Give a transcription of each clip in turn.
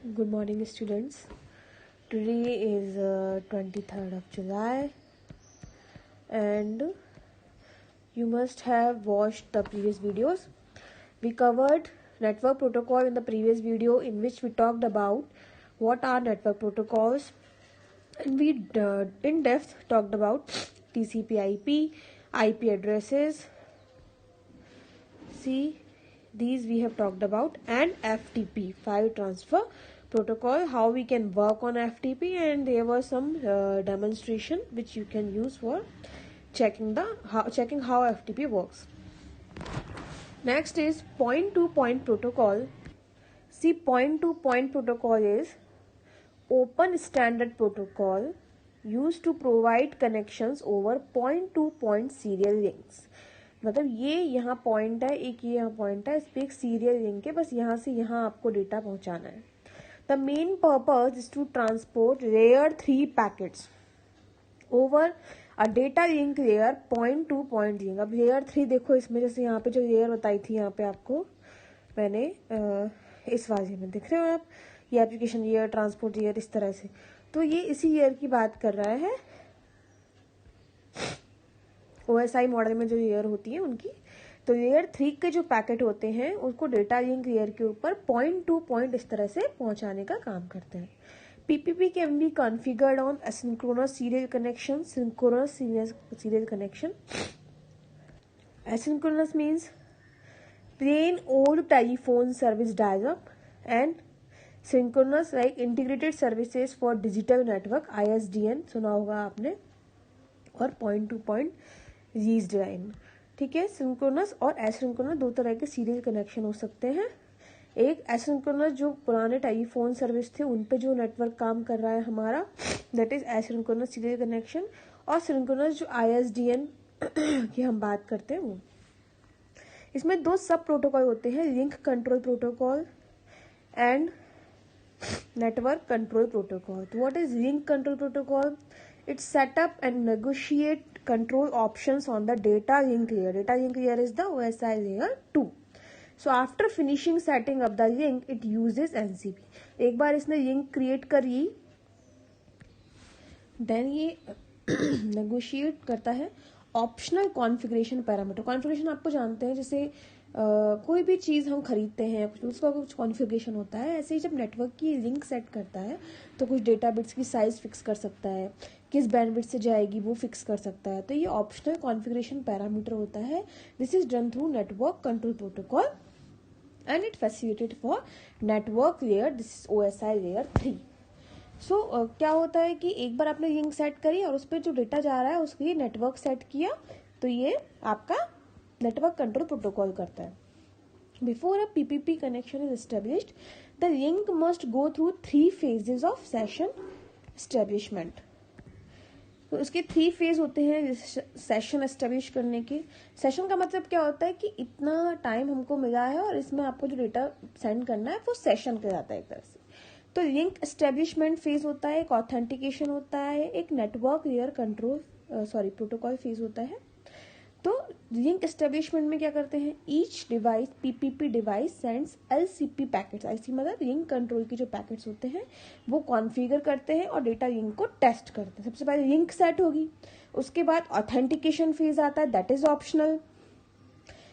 Good morning, students. Today is 23rd of July, and you must have watched the previous videos. We covered network protocol in the previous video, in which we talked about what are network protocols, and we in depth talked about TCP/IP, IP addresses. See, these we have talked about, and FTP, file transfer protocol, how we can work on FTP, and there was some demonstration which you can use for checking how FTP works. Next is point to point protocol. See, point to point protocol is open standard protocol used to provide connections over point to point serial links. मतलब ये यहाँ point है, एक ये यहाँ point है, इस पर एक सीरियल लिंक है, बस यहाँ से यहाँ आपको डेटा पहुँचाना है. The main purpose is to transport layer 3 packets over a data link layer point to point link. अब लेयर 3 देखो, इसमें जैसे यहाँ पे जो लेयर बताई थी, यहाँ पे आपको मैंने इस वाले में दिख रहे हो आप, ये एप्लीकेशन लेयर, ट्रांसपोर्ट लेयर, इस तरह से. तो ये इसी लेयर की बात कर रहा है, OSI मॉडल में जो लेयर होती है उनकी. तो लेयर 3 के जो पैकेट होते हैं उसको डेटा लिंक लेयर के ऊपर पॉइंट टू पॉइंट इस तरह से पहुंचाने का काम करते हैं. PPP can be configured on asynchronous serial connection, synchronous serial connection. Asynchronous means plain old telephone service dial-up, and synchronous like integrated services for digital network, ISDN सुना होगा आपने, और पॉइंट टू पॉइंट रीज लाइन. ठीक है, synchronous और asynchronous दो तरह के सीरियल कनेक्शन हो सकते हैं. एक एसिंक्रोनस जो पुराने टेलीफोन सर्विस थे उन पे जो नेटवर्क काम कर रहा है हमारा, that is asynchronous serial connection. और सिंक्रोनस जो ISDN की हम बात करते हैं वो. इसमें दो सब प्रोटोकॉल होते हैं, link control protocol and network control protocol. तो what is link control protocol? It set up and negotiate control options on the data link layer. Data link layer is the OSI layer 2. So after finishing setting up the link, it uses NCP. एक बार इसने link create करी, then ये negotiate करता है optional configuration parameter. Configuration आपको जानते हैं, जैसे कोई भी चीज़ हम खरीदते हैं उसका कुछ कॉन्फ़िगरेशन होता है. ऐसे ही जब नेटवर्क की लिंक सेट करता है तो कुछ डेटा बिट्स की साइज़ फिक्स कर सकता है, किस बैंडविड्थ से जाएगी वो फिक्स कर सकता है. तो ये ऑप्शनल कॉन्फ़िगरेशन पैरामीटर होता है. This is done through network control protocol and it facilitated for network layer. This is OSI layer 3. सो क्या होता है कि एक बार आपने लिंक सेट करी और उस पर जो डेटा जा रहा है उसके लिए नेटवर्क सेट किया, तो ये आपका नेटवर्क कंट्रोल प्रोटोकॉल करता है. Before a PPP connection is established, the link must go through 3 phases of session establishment. तो इसके 3 फेज होते हैं सेशन एस्टेब्लिश करने के. सेशन का मतलब क्या होता है कि इतना टाइम हमको मिला है और इसमें आपको जो डेटा सेंड करना है वो सेशन कहलाता है एक तरह से. तो लिंक एस्टेब्लिशमेंट फेज होता है, एक ऑथेंटिकेशन होता है, एक network layer control protocol phase होता है. तो लिंक एस्टेब्लिशमेंट में क्या करते हैं, each device PPP device sends LCP packets. LCP मतलब लिंक कंट्रोल की जो पैकेट्स होते हैं वो कॉन्फ़िगर करते हैं और डेटा लिंक को टेस्ट करते हैं. सबसे पहले लिंक सेट होगी, उसके बाद ऑथेंटिकेशन फेज आता है, that is optional.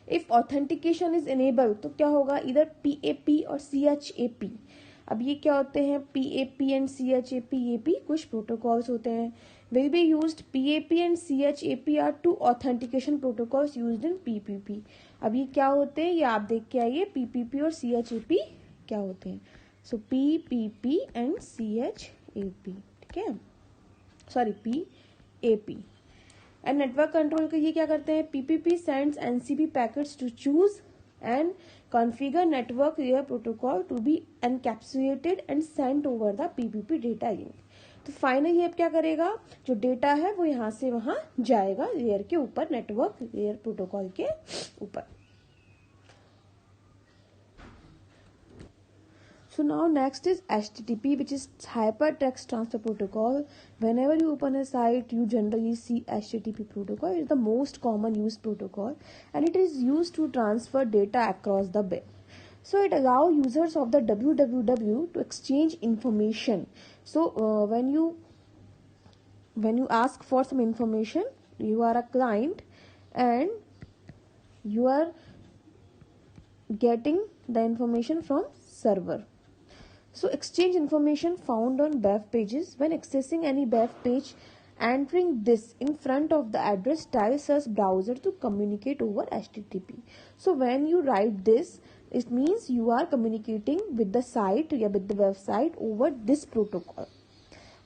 If authentication is enable तो क्या होगा, इधर PAP और CHAP. अब ये क्या होते हैं, PAP एंड CHAP, ये भी कुछ प्रोटोकॉल्स होते हैं. will be used. PAP and CHAP are two authentication protocols used in PPP. अब ये क्या होते हैं, ये आप देख के आइए, PPP और CHAP क्या होते हैं. सो PPP एंड CHAP, ठीक है, sorry PAP. And network control के ये क्या करते हैं, PPP sends NCP packets to choose and configure network layer protocol to be encapsulated and sent over the PPP data link. तो फाइनली अब क्या करेगा, जो डेटा है वो यहाँ से वहां जाएगा लेयर के ऊपर, नेटवर्क लेयर प्रोटोकॉल के ऊपर. So now next is HTTP, which is Hypertext Transfer Protocol. Whenever you open a site, you generally see HTTP protocol. It is the most common used protocol, and it is used to transfer data across the web. So it allows users of the www to exchange information. So when you ask for some information, you are a client and you are getting the information from server. So exchange information found on web pages. When accessing any web page, entering this in front of the address tells us browser to communicate over HTTP. So when you write this, it means you are communicating with the site या with the website over this protocol.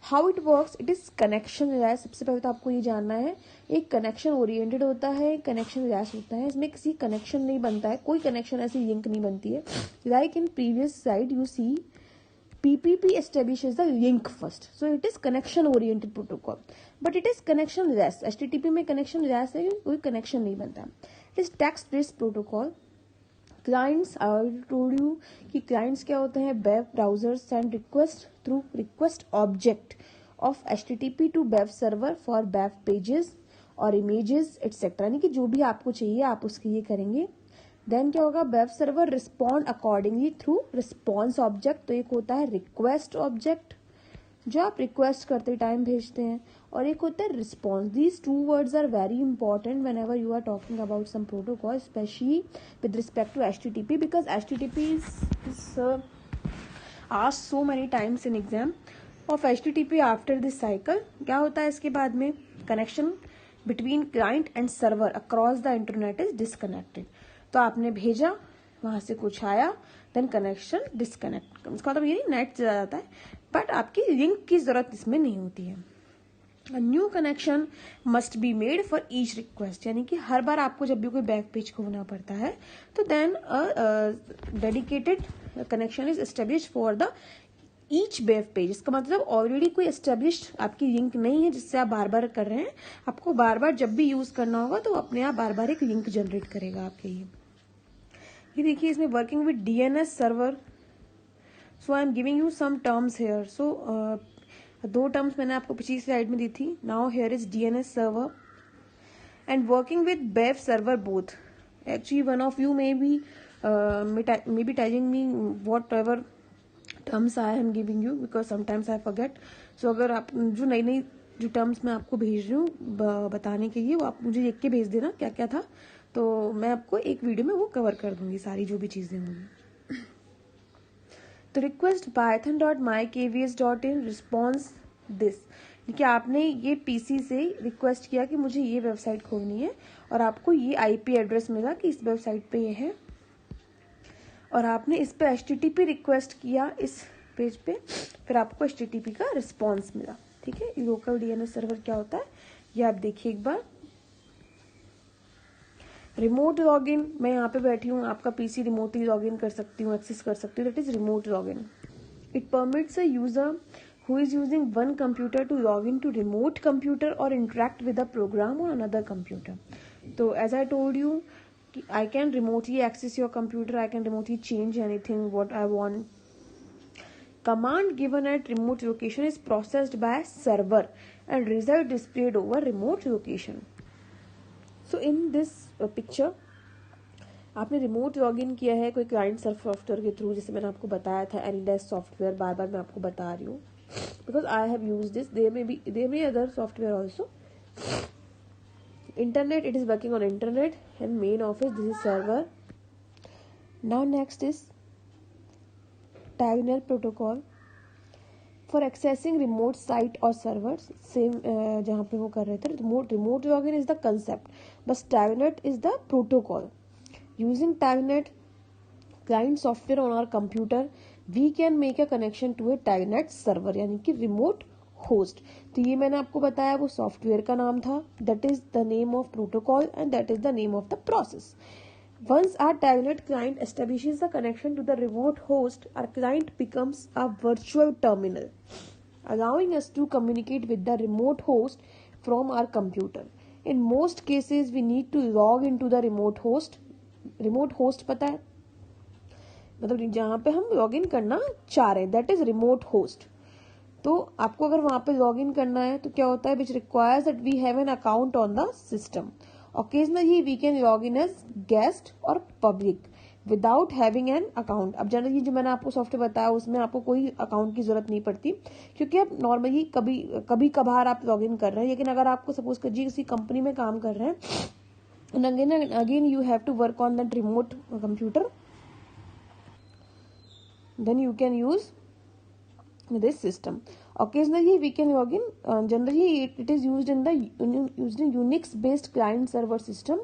How it works, it is connection release. सबसे पहले तो आपको ये जानना है, एक connection oriented होता है, कनेक्शन रिलैस होता है. इसमें किसी कनेक्शन नहीं बनता है, कोई कनेक्शन ऐसी लिंक नहीं बनती है. Like in previous slide you see PPP establishes the link first, so it is connection oriented protocol, but it is connection less. HTTP में connection less है, कोई connection नहीं बनता. It is text based protocol. Clients, I already told you कि clients क्या होते हैं, web browsers send request through request object of HTTP to web server for web pages और images etc. यानी कि जो भी आपको चाहिए आप उसके लिए करेंगे. देन क्या होगा, web server respond accordingly through response object. तो एक होता है रिक्वेस्ट ऑब्जेक्ट जो आप रिक्वेस्ट करते टाइम भेजते हैं, और एक होता है response. These two words are very important whenever you are talking about some protocol, specially with respect to HTTP, because HTTP is asked so many times in exam of HTTP after this cycle. क्या होता है इसके बाद में, connection between client and server across the internet is disconnected. तो आपने भेजा, वहां से कुछ आया, देन कनेक्शन डिसकनेक्ट. इसका मतलब ये नहीं नेट चला जाता है, बट आपकी लिंक की जरूरत इसमें नहीं होती है. New connection must be made for each request, यानी कि हर बार आपको जब भी कोई बैक पेज खोलना पड़ता है तो then dedicated connection is establish for the each web page. इसका मतलब ऑलरेडी कोई एस्टेब्लिश्ड आपकी लिंक नहीं है जिससे आप बार बार कर रहे हैं. आपको बार बार जब भी यूज करना होगा तो अपने आप बार बार एक लिंक जनरेट करेगा आपके लिए. ये देखिए इसमें working with DNS server. So I am giving you some terms here. So 2 terms मैंने आपको पिछली स्लाइड में दी थी. Now here is DNS server and working with web server both. Actually one of you may be telling me whatever terms I am giving you, because sometimes I forget. So अगर आप जो नई जो terms मैं आपको भेज रही हूँ बताने के लिए, वो आप मुझे लिख के भेज देना क्या क्या था, तो मैं आपको एक वीडियो में वो कवर कर दूंगी सारी जो भी चीजें होंगी. तो रिक्वेस्ट python.mykvs.in रिस्पॉन्स दिस, कि आपने ये PC से रिक्वेस्ट किया कि मुझे ये वेबसाइट खोलनी है और आपको ये IP एड्रेस मिला कि इस वेबसाइट पे ये है, और आपने इस पे HTTP रिक्वेस्ट किया इस पेज पे, फिर आपको HTTP का रिस्पॉन्स मिला. ठीक है, लोकल DNS सर्वर क्या होता है ये आप देखिए एक बार. रिमोट लॉगिन, मैं यहाँ पे बैठी हूँ, आपका PC रिमोटली लॉगिन कर सकती हूँ, एक्सेस कर सकती हूँ, that is remote login. It permits a user who is using one computer to log into remote computer or interact with a program on another computer. So as I told you, I can remotely access your computer, I can remotely change anything what I want. Command given at remote location is processed by server and result displayed over remote location. So in this picture आपने remote login किया है कोई client software के through, जैसे मैंने आपको बताया था एनीडेस्क सॉफ्टवेयर, बार बार मैं आपको बता रही हूँ because I have used this. There may be other software also. Internet, it is working on internet and main office, this is server. Now next is Telnet protocol for accessing remote site or servers. Same जहाँ पे वो कर रहे थे, remote login is the concept, but Telnet is the protocol. Using Telnet client software on our computer, we can make a connection to a Telnet server, यानी कि remote host. तो ये मैंने आपको बताया वो सॉफ्टवेयर का नाम था, that is the name of protocol and that is the name of the process. Once our Telnet client establishes the connection to the remote host, our client becomes a virtual terminal, allowing us to communicate with the remote host from our computer. In most cases, we need to log into the remote host. Remote host पता है, मतलब जहाँ पे हम login करना चाह रहे हैं, दैट इज रिमोट होस्ट. तो आपको अगर वहां पे लॉगिन करना है तो क्या होता है, which requires that we have an account on the system. Occasionally we can log in as guest or public. Without having an account. अब जनरली जो मैंने आपको सॉफ्टवेयर बताया उसमें आपको कोई अकाउंट की जरूरत नहीं पड़ती, क्योंकि आप नॉर्मली कभी कभार आप लॉग इन कर रहे हैं। लेकिन अगर आपको सपोज करिए किसी कंपनी में काम कर रहे हैं, again you have to work on that remote computer, then you can use this system. Occasionally we can log in, generally it is used in Unix based client server system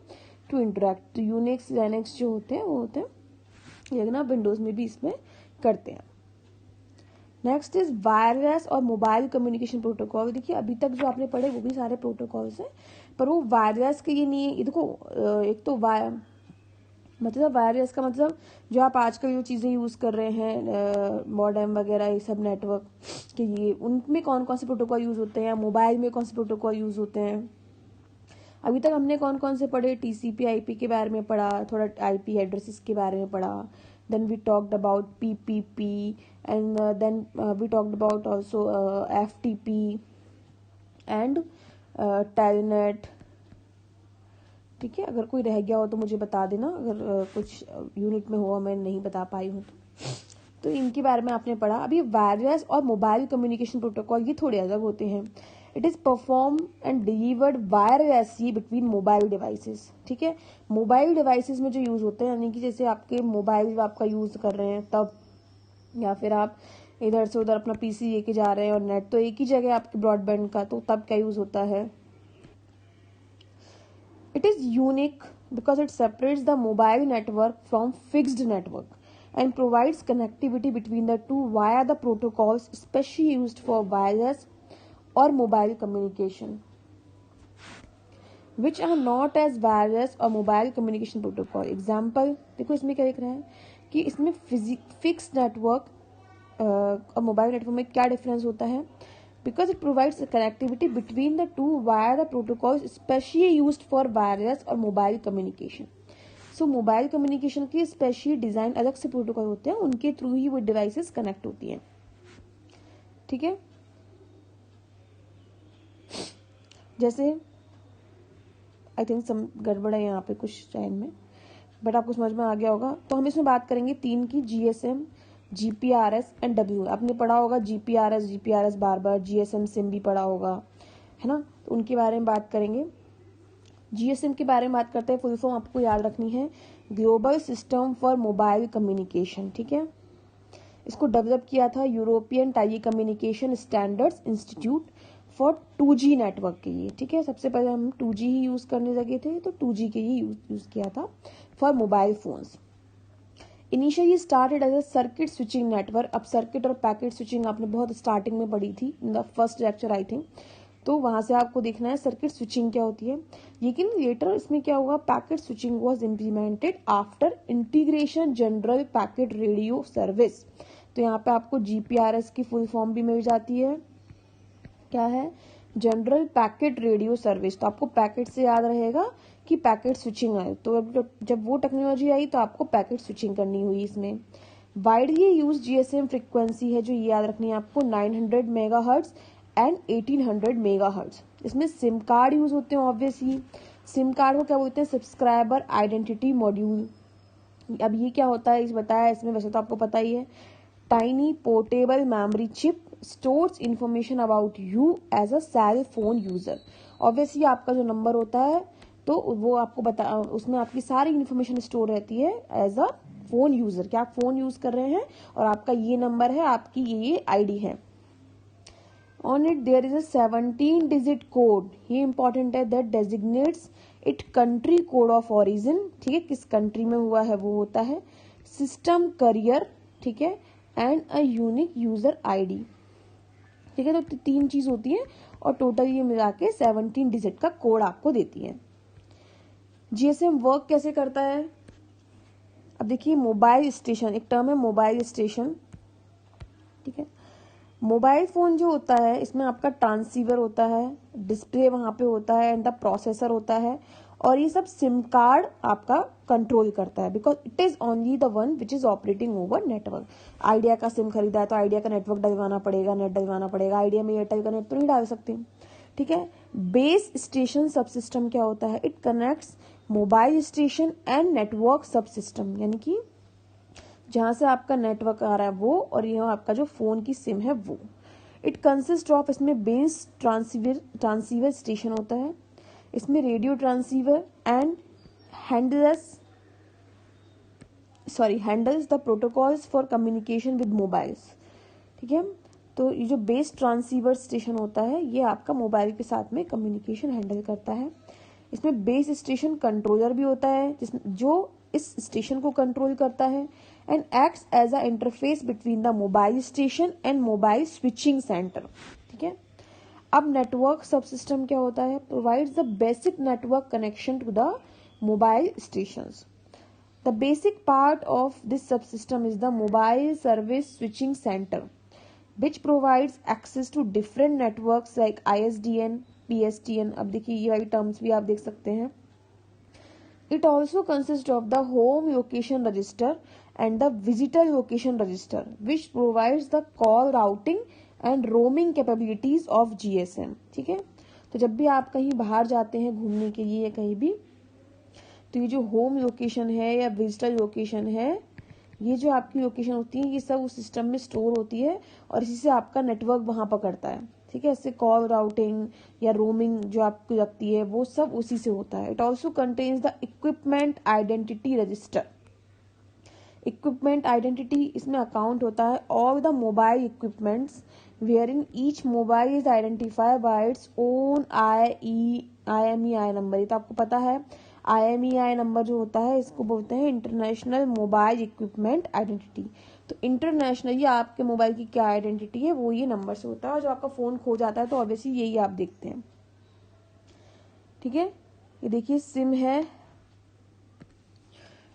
to interact. तो Unix Linux जो होते हैं वो होते हैं, लेकिन आप Windows में भी इसमें करते हैं। नेक्स्ट इज वायरलेस और मोबाइल कम्युनिकेशन प्रोटोकॉल। देखिए अभी तक जो आपने पढ़े वो भी सारे प्रोटोकॉल्स हैं, पर वो वायरलेस के लिए नहीं है। ये देखो एक तो मतलब वायरलेस का मतलब जो आप आजकल जो चीज़ें यूज़ कर रहे हैं मॉडेम वगैरह ये सब नेटवर्क के लिए, उनमें कौन कौन से प्रोटोकॉल यूज़ होते हैं, मोबाइल में कौन से प्रोटोकॉल यूज़ होते हैं। अभी तक हमने कौन कौन से पढ़े, टीसीपी आईपी के बारे में पढ़ा, थोड़ा आईपी एड्रेसेस के बारे में पढ़ा, then we talked about PPP and then we talked about also FTP and telnet. ठीक है, अगर कोई रह गया हो तो मुझे बता देना, अगर कुछ यूनिट में हो मैं नहीं बता पाई हूँ तो इनके बारे में आपने पढ़ा। अभी वायरलेस और मोबाइल कम्युनिकेशन प्रोटोकॉल ये थोड़े अलग होते हैं। It is perform and delivered wirelessly between mobile devices. ठीक है, मोबाइल डिवाइसेस में जो यूज होते हैं, यानी कि जैसे आपके मोबाइल आपका यूज कर रहे हैं तब, या फिर आप इधर से उधर अपना पीसी लेके जा रहे हैं और नेट तो एक ही जगह आपके ब्रॉडबैंड का, तो तब क्या यूज होता है। It is unique because it separates the mobile network from fixed network and provides connectivity between the two via the protocols especially used for wireless or mobile communication, which are not as wireless or mobile communication protocol. Example देखो इसमें क्या लिख रहा है कि इसमें fixed network और mobile network में क्या डिफरेंस होता है। Because it provides the connectivity between the two via the protocols specially used for wireless or mobile communication. So mobile communication के specially डिजाइन अलग से प्रोटोकॉल होते हैं, उनके थ्रू ही वो डिवाइसेस कनेक्ट होती हैं। ठीक है, जैसे आई थिंक सम गड़बड़ है यहाँ पे कुछ टाइम में, बट आपको समझ में आ गया होगा। तो हम इसमें बात करेंगे 3 की, जीएसएम, जीपीआरएस एंड डब्ल्यू। आपने पढ़ा होगा जीपीआरएस बार बार, जीएसएम सिम भी पढ़ा होगा, है ना, तो उनके बारे में बात करेंगे। जीएसएम के बारे में बात करते हैं, फुल फॉर्म आपको याद रखनी है, global system for mobile communication. ठीक है, इसको डेवलप किया था European telecommunication standards institute for 2G network के लिए। ठीक है, सबसे पहले हम 2G ही यूज करने लगे थे, तो 2G के लिए यूज किया था for mobile phones. Initially started as a circuit switching network. अब सर्किट और पैकेट स्विचिंग आपने बहुत स्टार्टिंग में पढ़ी थी, in the first lecture I think, तो वहां से आपको देखना है सर्किट स्विचिंग क्या होती है। लेकिन लेटर इसमें क्या हुआ, packet switching was implemented after integration general packet radio service. तो यहाँ पे आपको जीपीआरएस की फुल फॉर्म भी मिल जाती है, क्या है, जनरल पैकेट रेडियो सर्विस। तो आपको पैकेट से याद रहेगा कि पैकेट स्विचिंग आए, तो जब वो टेक्नोलॉजी आई तो आपको पैकेट स्विचिंग करनी हुई। इसमें वाइडली यूज जीएसएम फ्रीक्वेंसी है जो ये याद रखनी है आपको, 900 मेगाहर्ट्ज एंड 1800 मेगाहर्ट्ज। इसमें सिम कार्ड यूज होते हैं ऑब्वियसली। सिम कार्ड को क्या बोलते हैं, सब्सक्राइबर आइडेंटिटी मॉड्यूल। अब ये क्या होता है इस बताया इसमें, वैसे तो आपको पता ही है, tiny portable memory chip stores information about you as a cell phone user. Obviously आपका जो नंबर होता है तो वो आपको उसमें आपकी सारी इन्फॉर्मेशन स्टोर रहती है एज अ फोन यूजर, क्या आप फोन यूज कर रहे हैं और आपका ये नंबर है, आपकी ये आईडी है। On it there is a 17 digit code, ये इंपॉर्टेंट है, that designates it country code of origin. ठीक है, किस कंट्री में हुआ है वो होता है, सिस्टम करियर, ठीक है, and a unique user ID. ठीक है, तो 3 चीज होती है और टोटल ये मिला के 17 डिजिट का कोड आपको देती है। जीएसएम वर्क कैसे करता है, अब देखिए मोबाइल स्टेशन, एक टर्म है मोबाइल स्टेशन। ठीक है, मोबाइल फोन जो होता है इसमें आपका ट्रांसीवर होता है, डिस्प्ले वहां पे होता है एंड द प्रोसेसर होता है, और ये सब सिम कार्ड आपका कंट्रोल करता है, because it is only the one which is operating over network. Idea का सिम खरीदा है तो आइडिया का नेटवर्क डलवाना पड़ेगा, नेट डलवाना पड़ेगा, आइडिया में एयरटेल का नेट तो नहीं डाल सकते। ठीक है, बेस स्टेशन सब सिस्टम क्या होता है, it connects mobile station and network sub system, यानी कि जहां से आपका नेटवर्क आ रहा है वो, और यहाँ आपका जो फोन की सिम है वो. इट कंसिस्ट ऑफ, इसमें बेस ट्रांसीवर स्टेशन होता है, इसमें radio transceiver and handles the protocols for communication with mobiles. ठीक है, तो ये जो बेस ट्रांसीवर स्टेशन होता है ये आपका मोबाइल के साथ में कम्युनिकेशन हैंडल करता है. इसमें बेस स्टेशन कंट्रोलर भी होता है जो इस स्टेशन को कंट्रोल करता है and acts as a interface between the mobile station and mobile switching centre. ठीक है, अब नेटवर्क सब सिस्टम क्या होता है? Provides the basic network connection to the mobile stations. The basic part of this subsystem is the mobile service switching center, which provides access to different networks like ISDN, PSTN. अब देखिए ये वाली terms भी आप देख सकते हैं. It also consists of the home location register and the visitor location register, which provides the call routing and roaming capabilities of GSM. ठीक है, तो जब भी आप कहीं बाहर जाते हैं घूमने के लिए या कहीं भी, तो ये जो होम लोकेशन है या विजिटर लोकेशन है, ये जो आपकी लोकेशन होती है ये सब उस सिस्टम में स्टोर होती है और इसी से आपका नेटवर्क वहां पकड़ता है. ठीक है, इससे कॉल राउटिंग या रोमिंग जो आपको लगती है वो सब उसी से होता है. It also contains the equipment identity register. Equipment identity, इसमें अकाउंट होता है all the mobile equipments wearing each mobile is identified by its own IMEI number. ये तो आपको पता है. IMEI नंबर जो होता है इसको बोलते हैं इंटरनेशनल मोबाइल इक्विपमेंट आइडेंटिटी. तो इंटरनेशनल, ये आपके मोबाइल की क्या आइडेंटिटी है वो ये नंबर से होता है. और जब आपका फोन खो जाता है तो ऑब्वियसली यही आप देखते हैं. ठीक है, ये देखिए सिम है.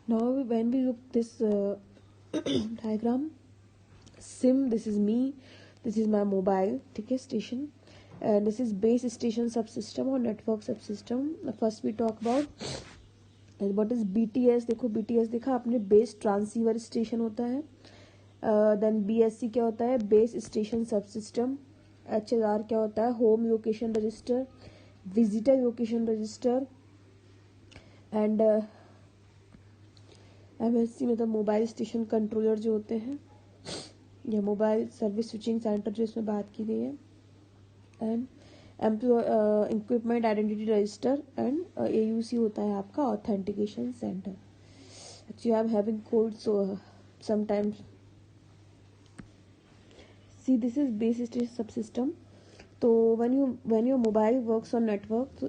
Now when we look this diagram, SIM, this is me, this is my mobile. ठीक है, station, and this is base station subsystem or network subsystem. First we talk about what is BTS. देखो BTS देखा आपने, base transceiver station होता है. Then BSC क्या होता है? Base station subsystem. HLR क्या होता है? Home location register, visitor location register. And MSC मतलब मोबाइल स्टेशन कंट्रोलर जो होते हैं, या मोबाइल सर्विस स्विचिंग सेंटर जो इसमें बात की गई है. And equipment identity register and AUC होता है आपका authentication centre. Actually I am having cold so sometimes. See this is base station subsystem. तो when your mobile works on network, so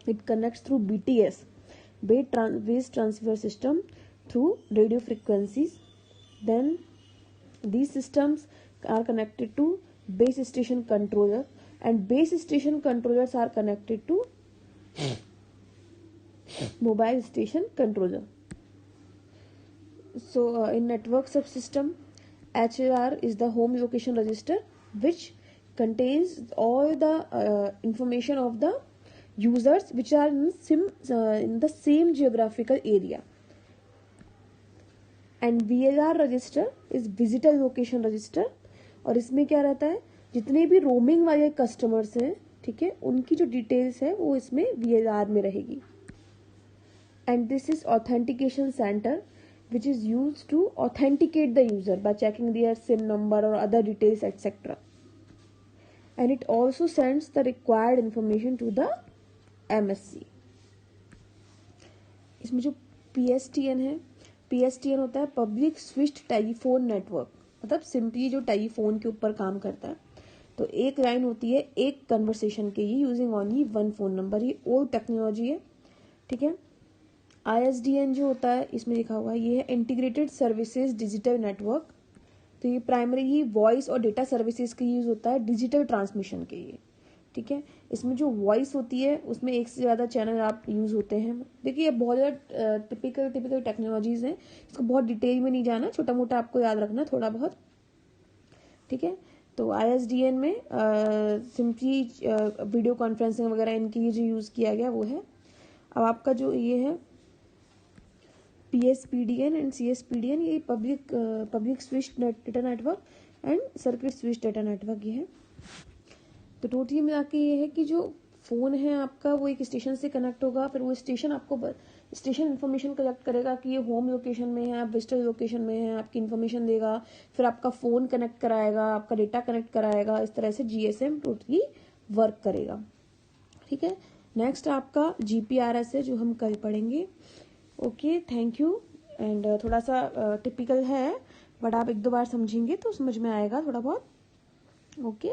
it connects through BTS, base transfer system, through radio frequencies. Then these systems are connected to base station controller, and base station controllers are connected to mobile station controller. So in network subsystem, HLR is the home location register, which contains all the information of the users which are in the same geographical area. And VLR register is visitor location register, और इसमें क्या रहता है? जितने भी roaming वाले customers हैं, ठीक है, उनकी जो डिटेल्स है वो इसमें VLR में रहेगी. And this is authentication centre which is used to authenticate the user by checking their SIM number or other details etc. And it also sends the required information to the MSC. इसमें जो PSTN है, PSTN होता है public switched telephone network. मतलब simply जो telephone के ऊपर काम करता है. तो एक लाइन होती है एक कन्वर्सेशन के लिए, using only one phone number. ये ओल्ड टेक्नोलॉजी है. ठीक है, ISDN जो होता है इसमें लिखा हुआ है, ये है इंटीग्रेटेड सर्विसेज डिजिटल नेटवर्क. तो ये प्राइमरी वॉइस और डेटा सर्विसेज का यूज होता है डिजिटल ट्रांसमिशन के लिए. ठीक है, इसमें जो वॉइस होती है उसमें एक से ज़्यादा चैनल आप यूज होते हैं. देखिए बहुत ज़्यादा टिपिकल टेक्नोलॉजीज हैं, इसको बहुत डिटेल में नहीं जाना, छोटा मोटा आपको याद रखना थोड़ा बहुत. ठीक है, तो ISDN में सिंपली वीडियो कॉन्फ्रेंसिंग वगैरह इनके लिए जो यूज़ किया गया वो है. अब आपका जो ये है PSPDN एंड CSPDN, ये public switched data network and circuit switched data network ये है. तो टोटली मिला के ये है कि जो फ़ोन है आपका वो एक स्टेशन से कनेक्ट होगा, फिर वो स्टेशन आपको स्टेशन इन्फॉर्मेशन कलेक्ट करेगा कि ये होम लोकेशन में है, आप विजिटर लोकेशन में है, आपकी इन्फॉर्मेशन देगा, फिर आपका फ़ोन कनेक्ट कराएगा, आपका डेटा कनेक्ट कराएगा। इस तरह से GSM टोटली वर्क करेगा। ठीक है, नेक्स्ट आपका GPRS है जो हम कल पढ़ेंगे। Okay, thank you. एंड थोड़ा सा टिपिकल है, बट आप एक दो बार समझेंगे तो समझ में आएगा थोड़ा बहुत। ओके।